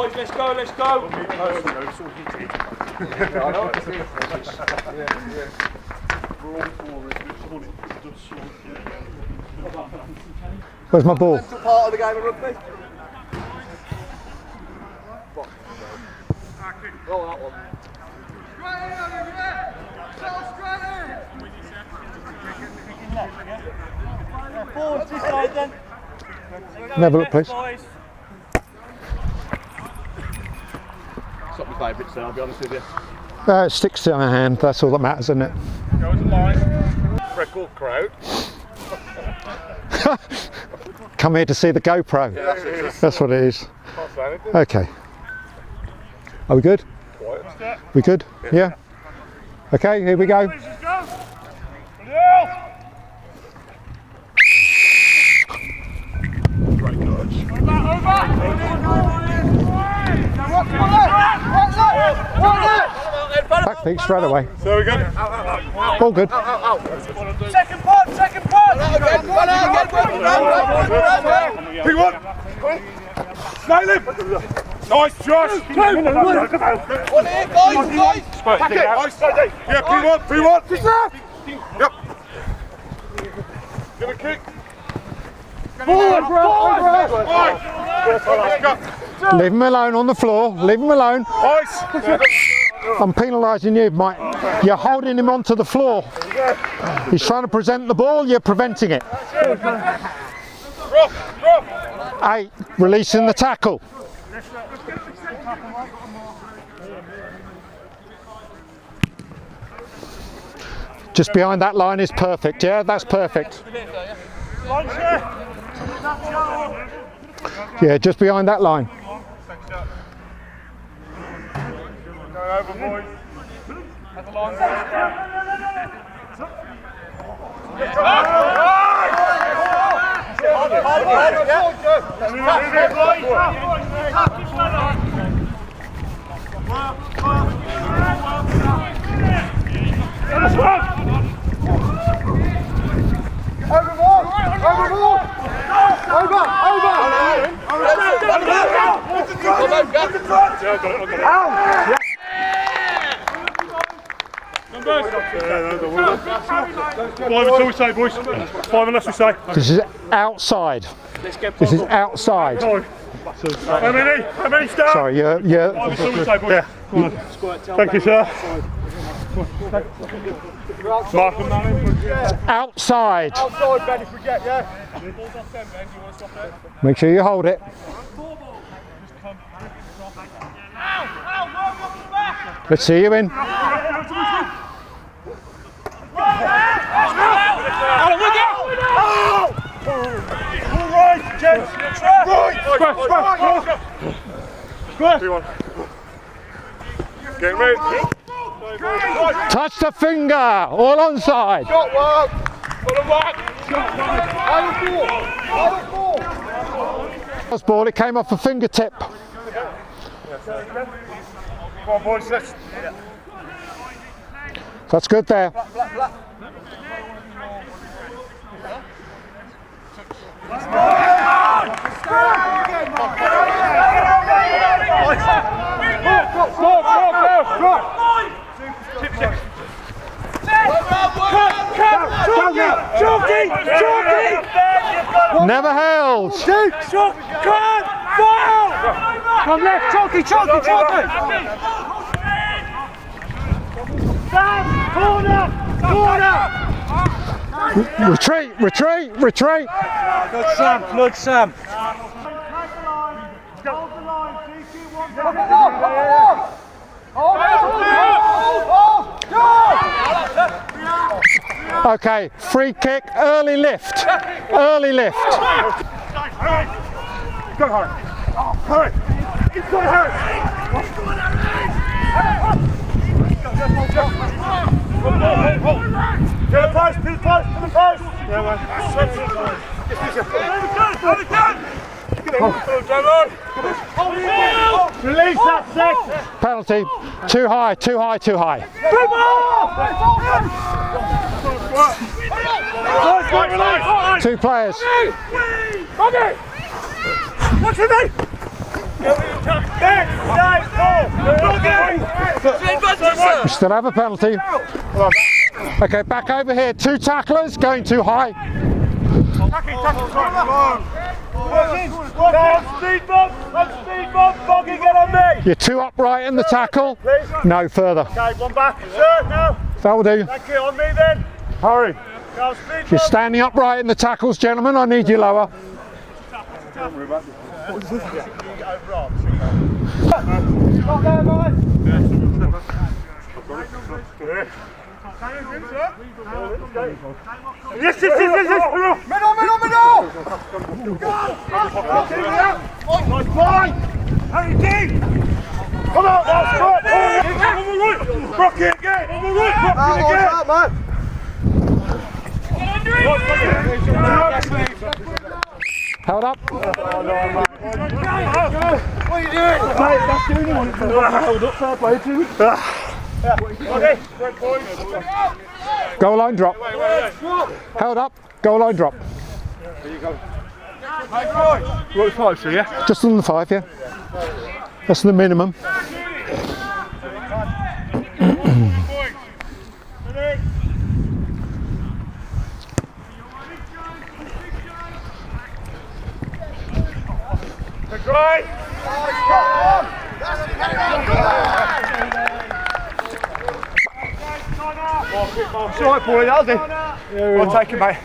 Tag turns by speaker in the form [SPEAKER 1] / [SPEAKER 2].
[SPEAKER 1] boys, let's go, let's go.
[SPEAKER 2] Where's my ball?
[SPEAKER 3] Part of the game of rugby. Roll that one. Forward this side then.
[SPEAKER 2] Never look, please.
[SPEAKER 3] It's not my favourite, so I'll be honest with you.
[SPEAKER 2] It sticks to my hand, that's all that matters, isn't it?
[SPEAKER 4] Go as a line. Freckled crowd.
[SPEAKER 2] Come here to see the GoPro.
[SPEAKER 4] Yeah,
[SPEAKER 2] that's what it is.
[SPEAKER 4] Can't say anything.
[SPEAKER 2] Okay. Are we good?
[SPEAKER 4] Quiet.
[SPEAKER 2] We good? Yeah? Okay, here we go. Back feet straight away.
[SPEAKER 4] So we good?
[SPEAKER 2] All good.
[SPEAKER 1] Second pod, second pod.
[SPEAKER 4] Pick one. Nail him. Nice, Josh.
[SPEAKER 3] One here, guys.
[SPEAKER 4] Back it. Nice. Yeah, P1. Yep. Give a kick.
[SPEAKER 2] Leave him alone on the floor. Leave him alone.
[SPEAKER 4] Nice.
[SPEAKER 2] I'm penalising you, Mike. You're holding him onto the floor. He's trying to present the ball, you're preventing it.
[SPEAKER 4] Drop.
[SPEAKER 2] 8, releasing the tackle. Just behind that line is perfect, yeah, that's perfect. Yeah, just behind that line.
[SPEAKER 4] Going over, boys. Have the line, Until we say, boys. 5 unless we say.
[SPEAKER 2] This is outside. This is outside.
[SPEAKER 4] How many start?
[SPEAKER 2] Sorry, yeah.
[SPEAKER 4] Until we say, boys. Yeah. Thank you, sir. Mark them down.
[SPEAKER 2] Outside.
[SPEAKER 3] Outside, Ben, if we get, yeah.
[SPEAKER 2] Make sure you hold it. Let's see you in.
[SPEAKER 4] Get ready.
[SPEAKER 2] Touch the finger. All onside. Ball. It came off a fingertip.
[SPEAKER 4] Come on, boys. Let's.
[SPEAKER 2] That's good there. Never held.
[SPEAKER 1] Come left, chalky. Corner.
[SPEAKER 2] Retreat.
[SPEAKER 1] Good Sam.
[SPEAKER 2] Okay, free kick, early lift.
[SPEAKER 4] Go, Harry. Hurry. It's going to hurt. Get a post, to the post. Yeah, man. Release that set.
[SPEAKER 2] Penalty, too high. 2 players.
[SPEAKER 4] What's your name? Ben!
[SPEAKER 2] We still have a penalty. Okay, back over here. 2 tacklers going too high.
[SPEAKER 3] Tackle, speed bump, Foggy, get on me!
[SPEAKER 2] You're 2 upright in the tackle. No further.
[SPEAKER 3] Okay, one back, sir, now.
[SPEAKER 2] That'll do.
[SPEAKER 3] Thank you, on me then.
[SPEAKER 2] Hurry.
[SPEAKER 3] Go, speed
[SPEAKER 2] You're
[SPEAKER 3] bump.
[SPEAKER 2] standing upright in the tackles, gentlemen. I need you lower.
[SPEAKER 3] Not there, mate. Yes, Middle! Nice line! Come out, that's good! Rocket again!
[SPEAKER 2] Held up.
[SPEAKER 3] What are you doing? Mate, that's the only one that's held up, fair play to you.
[SPEAKER 2] Goal line drop. Held up. Goal line drop.
[SPEAKER 3] What closer, yeah?
[SPEAKER 2] Just on the 5, yeah. That's the minimum.
[SPEAKER 3] Right. It's alright, boy, that'll do. We'll take it, mate.